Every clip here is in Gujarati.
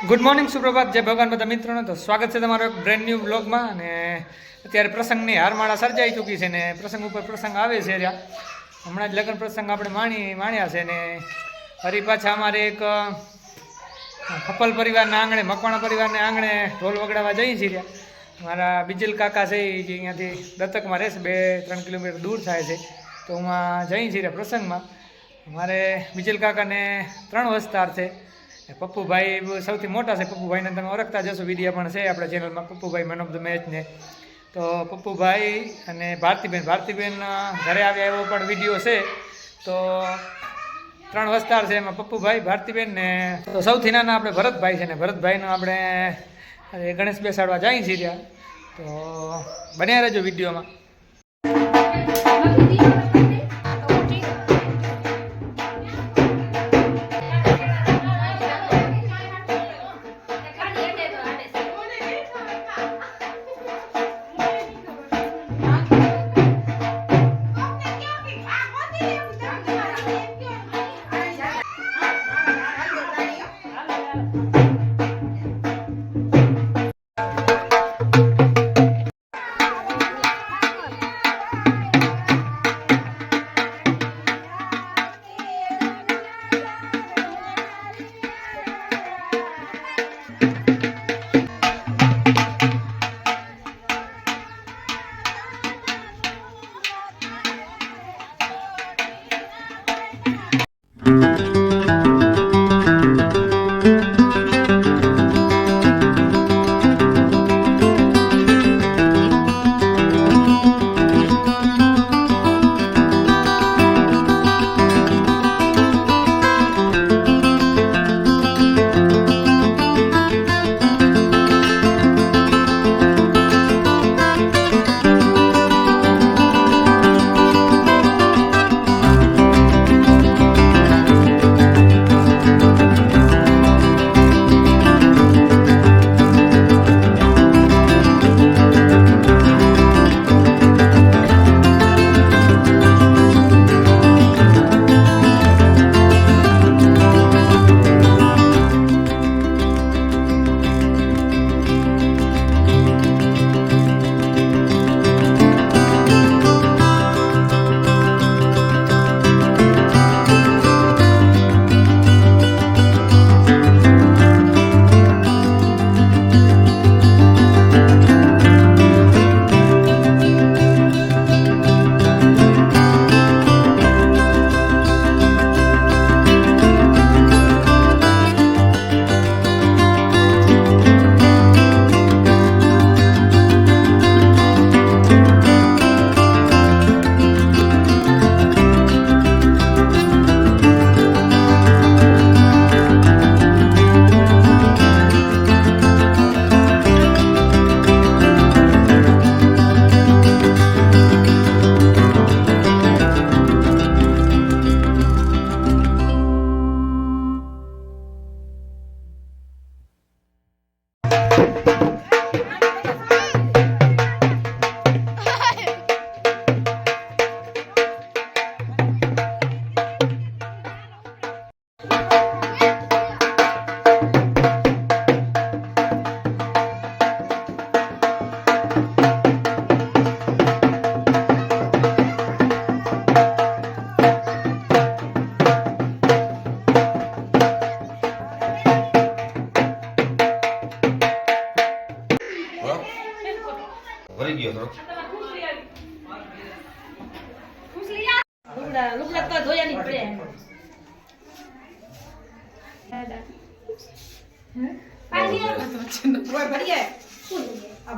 ગુડ મોર્નિંગ, સુપ્રભાત, જય ભગવાન બધા મિત્રોને. તો સ્વાગત છે તમારો એક બ્રેન્ડ ન્યૂ બ્લોગમાં. અને અત્યારે પ્રસંગની હારમાળા સર્જાઈ ચૂકી છે ને પ્રસંગ ઉપર પ્રસંગ આવે છે. હમણાં જ લગ્ન પ્રસંગ આપણે માણ્યા છે ને ફરી પાછા અમારે એક ખપ્પલ પરિવારના આંગણે, મકવાણા પરિવારના આંગણે ઢોલ વગડાવવા જઈએ છીએ. મારા બીજલ કાકા છે એ જે અહીંયાથી દત્તકમાં રહેશે, 2-3 કિલોમીટર દૂર થાય છે. તો હું જઈએ છીએ પ્રસંગમાં. મારે બીજલ કાકાને 3 વસ્તાર છે. પપ્પુભાઈ સૌથી મોટા છે. પપ્પુભાઈને તમે ઓળખતા જશો, વિડીયો પણ છે આપણા ચેનલમાં, પપ્પુભાઈ મેન ઓફ ધ મેચને. તો પપ્પુભાઈ અને ભારતીબેન ઘરે આવ્યા એવો પણ વિડીયો છે. તો 3 વસ્તાર છે, એમાં પપ્પુભાઈ, ભારતીબેન ને તો સૌથી નાના આપણે ભરતભાઈ છે ને ભરતભાઈનો આપણે ગણેશ બેસાડવા જઈએ છીએ. તો બન્યા રહેજો વિડીયોમાં.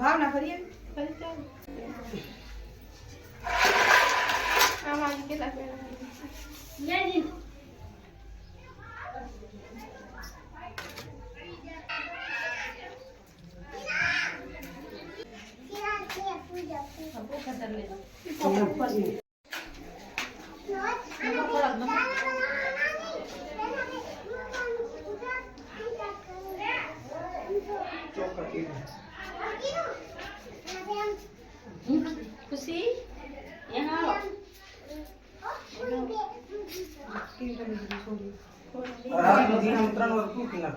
ભાવના ફરીએ खुशी यहाँ रात में हम 3 વાર પૂછના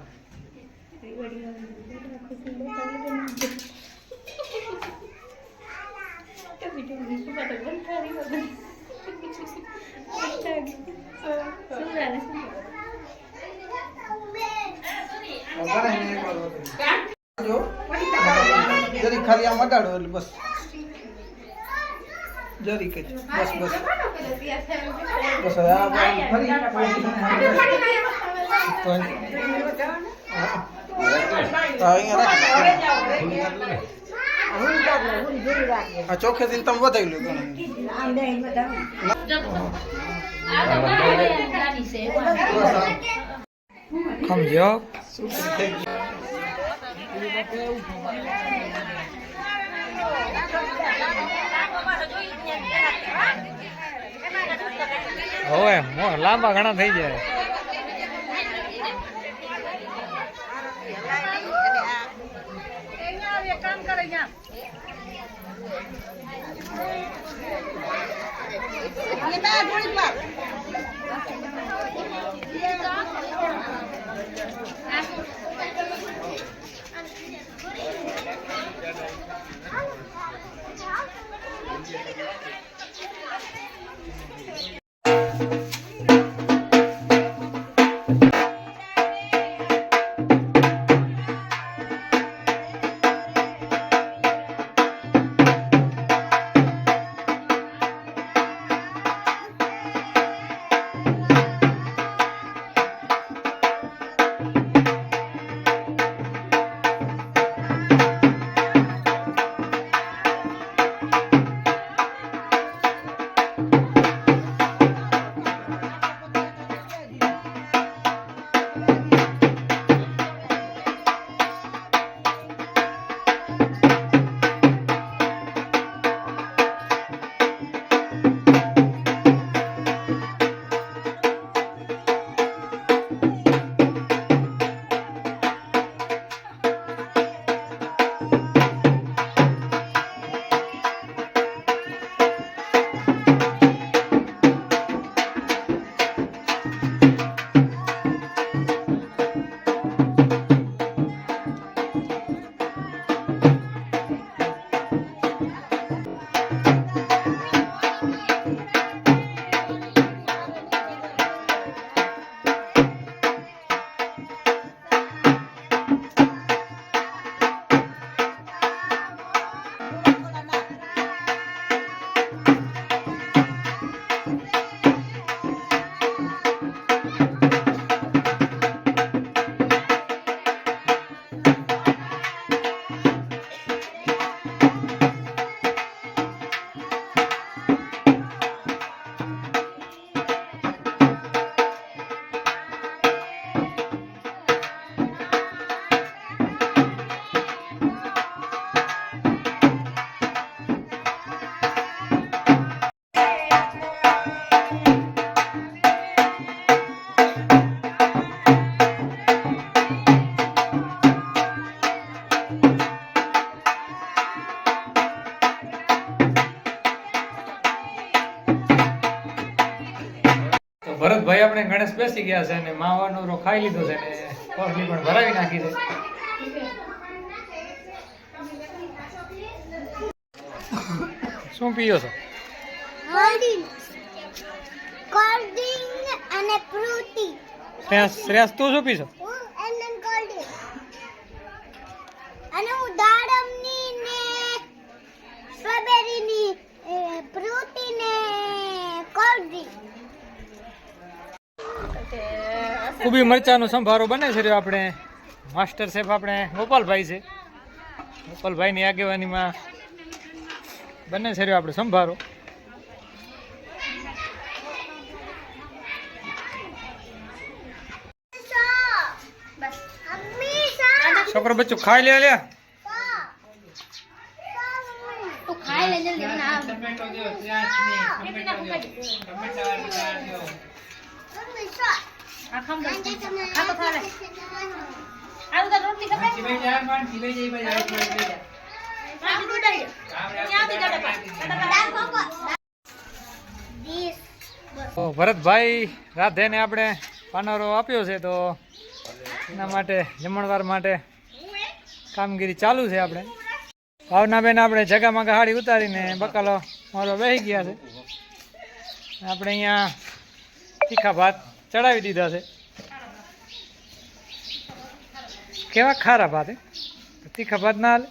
જરી ખાલી આમ અડાડો એટલે બસ જરી કે બસ બસ બસ હવે આ ફરી આ ચોખ્ખેથી તમે વધાવી લો ઘણું સમજો હવે લાંબા ઘણા થઈ જાય. ભરતભાઈ આપણે ગણેશ બેસી ગયા છે ને માવાનો રો ખાઈ લીધો છે ને કોફલી પણ ભરાવી નાખી છે. શું પીયો છો? અને ફ્રૂટી શ્રેયાસ તું શું પીશો? અને હું દાડમની ને સ્ટ્રોબેરીની ફ્રૂટી ને કોલ્ડ ડ્રિંક. કુબી મરચાનો સંભારો બને છે રહ્યો આપણે માસ્ટર શેફ આપણે ગોપાલભાઈ છે. ગોપાલભાઈની આગેવાનીમાં બને છે રહ્યો આપણે સંભારો. છોકરો બચ્ચું ખાઈ લે લે. તો ખાઈ લે જલ્દી મને આ ટમેટો દો, ટમેટો દો. આ ખમ દો ખા તો ખાલે આવું તો રોટલી ખપે જીવે જાય પણ જીવે જાય ભાઈ આ જીવે જાય. આ દી દોડાઈ ત્યાંથી કાઢે તો ભરતભાઈ રાધેને આપણે પાનરો આપ્યો છે તો એના માટે જમણવાર માટે કામગીરી ચાલુ છે આપણે. ભાવનાબેન આપણે જગામાં હાડી ઉતારીને બકાલો મારો બેસી ગયા છે. આપણે અહીંયા તીખા ભાત ચડાવી દીધા છે. કેવા ખારા ભાત તીખા ભાત ના હાલે.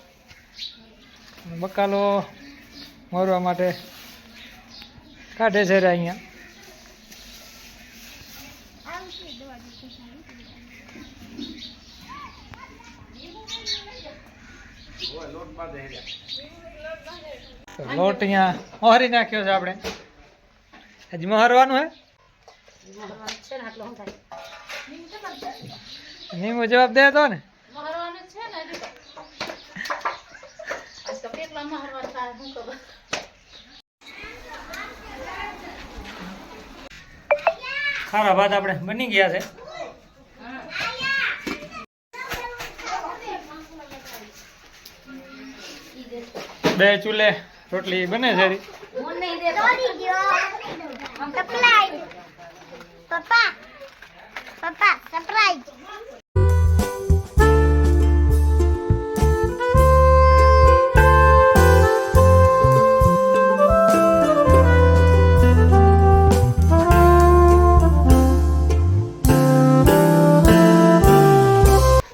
બકાલો મોરવા માટે કાઢે છે અહીંયા. લોટ અહીંયા મોહરી નાખ્યો છે આપણે. હજી મોહરવાનું હે છે ને આટલો સંતાય નીમો જવાબ દે તો ને. મહરવાનું છે ને હજી તો. આજ તો કેટલા મહરવાનું થાય શું ખબર. ખારા ભાત આપણે બની ગયા છે. બે ચૂલે રોટલી બને છે. મોન નહીં દેતો. તોડી ગયો સરપ્રાઈઝ પપ્પા પપ્પા સરપ્રાઈઝ.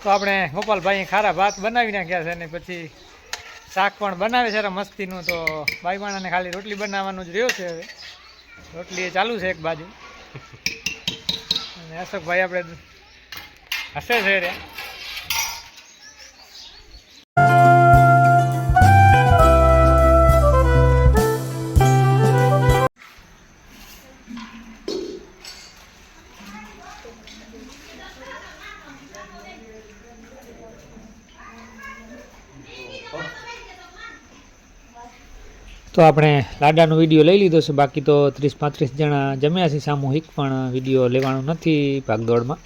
તો આપણે ગોપાલભાઈ ખારા ભાત બનાવી નાખ્યા છે. અને પછી શાક પણ બનાવે છે મસ્તીનું. તો બાઈબાણાને ખાલી રોટલી બનાવવાનું જ રહ્યો છે. હવે રોટલી એ ચાલુ છે એક બાજુ. અને અશોકભાઈ આપણે હસે છે રે. તો આપણે લાડાનો વિડીયો લઈ લીધો છે. બાકી તો 30-35 જણા જમ્યા છે સામૂહિક. પણ વિડીયો લેવાનો નથી ભાગદોડમાં.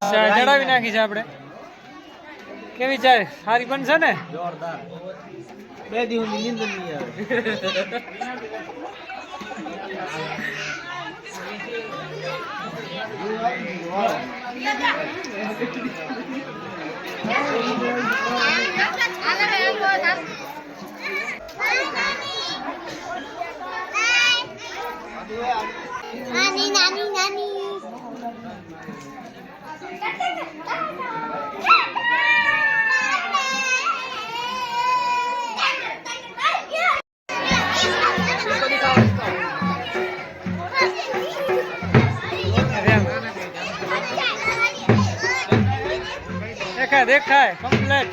ચા ચડાવી નાખી છે આપણે. કેવી ચાય સારી બનશે ને? જોરદાર. 2 દિવસની નીંદ નહીં આવે. નાની નાની નાની દેખાય દેખાય કમ્પ્લેટ.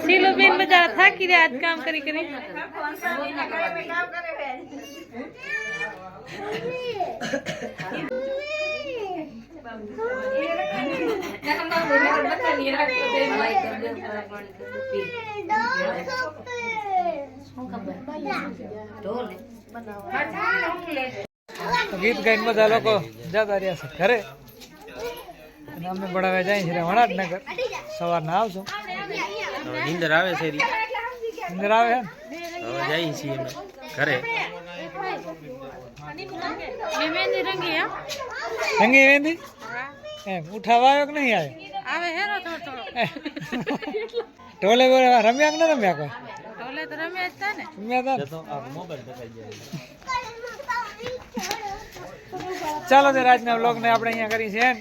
શીલુબેન બધા થાકી રહ્યા આજ કામ કરી કરી. ગીત ગાઈને બધા લોકો જતા રહ્યા છે ઘરે અને અમે ભણાવે જાય છે વણાટનગર. સવારના આવશું. નીંદર આવે છે અંદર આવે હે ને? હવે જઈએ છીએ અમે ઘરે. મહેંદી રંગી એમ રંગી મહેંદી એમ ઉઠાવા આવ્યો કે નહીં આવ્યો? આવે હેરો થોડો ઢોલે બોલે રમ્યા કે ન રમ્યા કોઈ? ઢોલે તો રમ્યા જ તા ને. રમ્યા હતા ને? તો આ મોબાઈલ દેખાઈ જાય. ચાલો તે રાજના વ્લોગને આપણે અહીંયા કરી છે end.